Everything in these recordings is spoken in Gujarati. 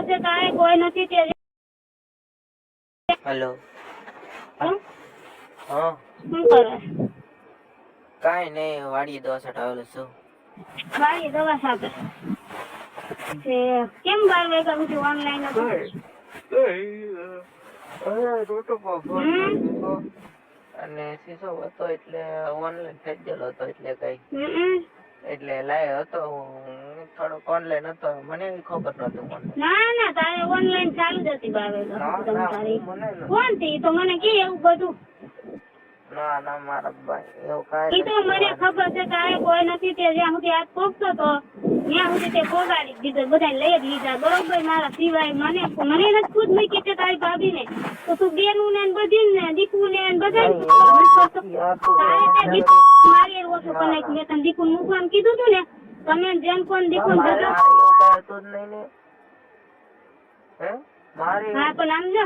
છે કાંઈ કોઈ નથી તે હેલો હા શું કરે કાંઈ નહીં વાડીએ દવા છટાવેલો છું વાડીએ દવા છાંટે કેમ 12 વાગ્યા સુધી ઓનલાઈન હતું અને શીશો હતો એટલે ઓનલાઈન થઈ ગયેલો હતો એટલે કઈ એટલે લાયો હતો થોડોક ઓનલાઈન હતો મને એવી ખબર નહોતું ના ના તારે ઓનલાઈન ચાલુ જ હતી 12 વાગ્યા કોણ થી તો મને કે એવું બધું ના ના મારા ભાઈ એવું કાંઈ તો મને ખબર છે કાંઈ કોઈ નથી તે જ્યાં સુધી હાથ પોગતો તો ત્યાં સુધી તે પોગાડી દીધો બધા લઈ જ લીધા બરોબર મારા સિવાય મને નથી ખુદ મૂકી કે તારી ભાભીને તો તું બેનું ને બધી ને દીકુ ને બધા મારી ઓછું કનેક્ટ મેં તને દીકુ મૂકવાનું કીધું તું ને તમે જેમ કોણ દીકુ હા પણ આમ જો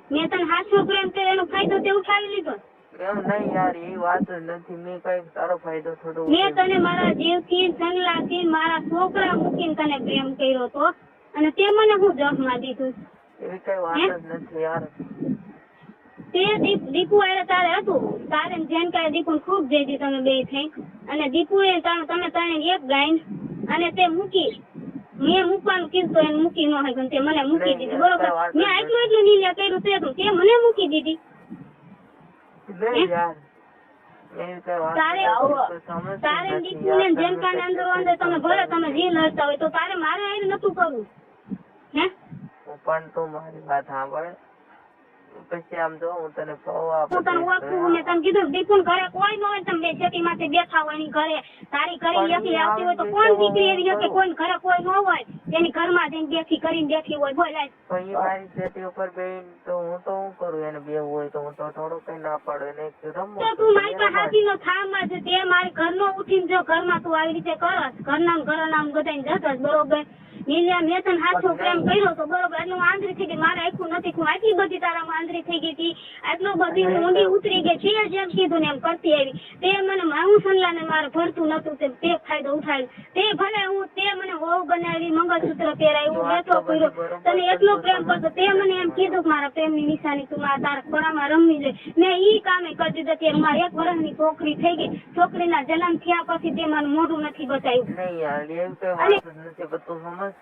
મેં તને હાથો પ્રેમ કર્યો એનો ફાયદો તે ઉઠાવી લીધો એમ નહીં યાર એ વાત જ નથી મેં કઈક તારો ફાયદો થોડો મેં તને મારા જીવથી સનલાથી મારા છોકરા મૂકીને તને પ્રેમ કર્યો તો અને તે મને હું જગમાં દીધું એવી કઈ વાત જ નથી યાર તે દીપુ આરે તારે હતું તારે જેન કાય દીપુ ખૂબ જઈતી તમે બે થઈ અને દીપુ એ તમે તને એક ગાઈન અને તે મૂકી મેં મૂકવાનું કીધું એને મૂકી ન હોય તે મને મૂકી દીધી બરોબર મેં એટલું નીલ્યા કર્યું તે મને મૂકી દીધી તારે દીકુને જેમ કાને અંદર તમે ભલે તમે જે લડતા હોય તો તારે મારે આઈને નતું કરવું હે પણ તું મારી વાત સાંભળ પછી આમ જો હું તને હું તને ઓળખું ને તને કીધું દીકુન ઘરે કોઈ ન હોય તમે બે ચેટી માથે બેઠા હોય એની ઘરે તારી કરી એકલી આવતી હોય તો કોણ દીકરી એવી કે કોઈ ઘરે કોઈ ન હોય એની ઘરમાં જઈને બેઠી હોય બોલાય તો એ મારી ચેટી ઉપર બેન તો હું શું કરું એને બે હોય તો હું તો થોડું કઈ ના પાડું એને રમવું તો તું મારી પાસે હાથી નો થામાં છે તે મારી ઘરનો ઉઠીને જો ઘરમાં તું આવી રીતે કરસ ઘરના બધાને જતસ બરોબર નીલિયા મેં તને હાથો પ્રેમ કર્યો તો બરોબર એટલે હું આંધળી થઈ ગઈ મારે આખું નથી હું આટલી બધી તારામાં આંધળી થઈ ગઈ હતી આટલો બધી ઊંડી ઉતરી ગઈ છે જેમ કીધું ને એમ કરતી આવી તે મને મારું સનલાને મારે ભરતું નતું તે ફાયદો ઉઠાવ્યો તે ભલે તે મને વહુ બનાવી મંગળસૂત્ર પહેરાવ્યું એટલો કર્યો તને એટલો પ્રેમ કરતો તે મને એમ કીધું મારા પ્રેમની નિશાની તું તારા ખોરામાં રમવી જોઈએ મેં ઈ કામે કરી દીધું કે મારી 1 વર્ષની છોકરી થઈ ગઈ છોકરીના જન્મ થયા પછી તે મને મોઢું નથી બતાવ્યું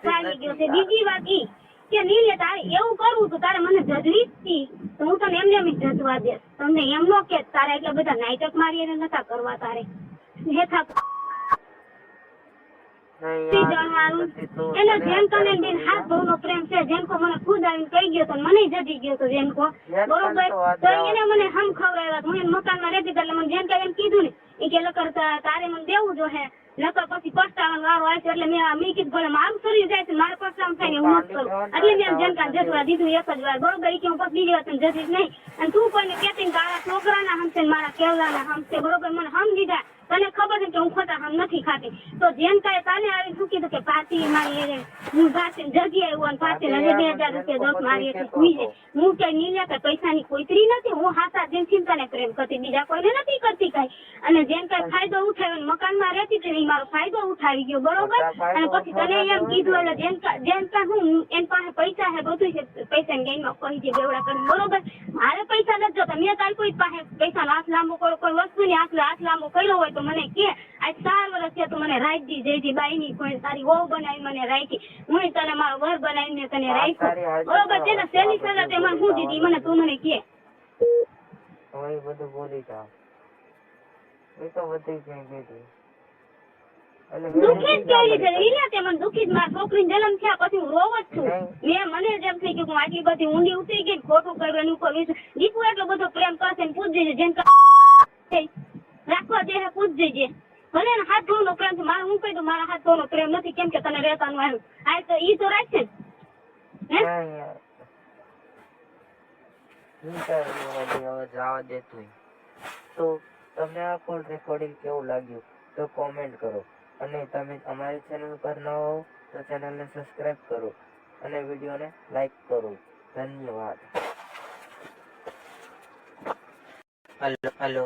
ચાલી ગયો છે બીજી વાત ઈ કે નીલે તારે એવું કરવું તો તારે મને જજવી હતી તો હું તને એમને એમ જજવા દે તમને એમ નો કે તારે એટલા બધા નાટક મારી એને નતા કરવા તારે હેઠા એનો જેનકો ને બેન હાથ ભાવનો પ્રેમ છે જેનકો મને ખુદ આવીને કહી ગયો તો મને જજી ગયો તો જેનકો બરોબર તો એને મને હમ ખવડાવ્યા હું એને મકાનમાં રહેતી એટલે મને જેનકા એમ કીધું ને એ કે લકર તારે મને દેવું જો હે નકર પછી પસ્તાવાનો વારો આવશે એટલે મેં કીધું ભલે મારું શરીર જાય છે મારે પસ્તાવાનું થાય ને હું નથી કરું એટલે મેં જેનકા જજવા દીધું એક જ વાર બરોબર કે હું પછી બીજી વાર તને જજીશ નહીં અને તું કોઈને કહેતી ને તારા છોકરાના હમશે મારા કેવલાના હમશે બરોબર મને હમ દીધા તને ખબર છે કે હું ખોટા હમ નથી ખાતી તો જેનકાએ તને આવી શું કીધું કે પાછી મારી હું પાછી જગી આવ્યું અને પાછી 2000 રૂપિયા 10 મારી હતી સુઈ છે હું કઈ નીલ્યા કે પૈસાની કોઈતરી નથી હું હાથા જેનથી તને પ્રેમ કરતી બીજા કોઈને નથી કરતી કઈ અને જેનકાએ ફાયદો ઉઠાવ્યો મકાનમાં રહેતી હતી મારો ફાયદો ઉઠાવી ગયો બરોબર અને પછી તને એમ કીધું એટલે જેનકા હું એન પાસે પૈસા હે બધું છે પૈસાની ગેમમાં કહી દે બેવડા કરી બરોબર મારે પૈસા નથી જોતા મેં તારી કોઈ પાસે પૈસાનો હાથ લાંબો કર્યો કોઈ વસ્તુની હાથ લાંબો કર્યો હોય તો મને કે આજ 4 વર્ષ છે તો મને રાખી જઈતી બાઈની કોઈ તારી વહુ બનાવી મને રાખી હું તને મારો ઘર બનાવીને તને રાખ્યો બરોબર છે ને સેલી સજા તે મને શું દીધી મને તું મને કે હવે બધું બોલી જા એ તો બધી કઈ દીધી દુઃખી જ કેવી છે રીના તે મને દુઃખી જ મારા છોકરીને જન્મ થયા પછી હું રોવ જ છું મેં મને જેમ થઈ ગયું હું આટલી બધી ઊંડી ઉતરી ગઈ ખોટું કર્યું એનું કોઈ દીપુ એટલો બધો પ્રેમ કરશે ને પૂછ જજે જેમ રાખવા દે પૂછ જજે ભલે ને હાથ ધોવાનો પ્રેમ છે મારે હું કહી દઉં મારા હાથ ધોવાનો પ્રેમ નથી કેમ કે તને રહેવાનું આવ્યું આ તો ઈ તો રાખશે ને જવા દેતું તો તમને આ કોલ રેકોર્ડિંગ કેવું લાગ્યું તો કોમેન્ટ કરો અને તમે અમારી ચેનલ પર ન હો તો ચેનલને સબસ્ક્રાઇબ કરો અને વિડીયોને લાઈક કરો ધન્યવાદ. હેલો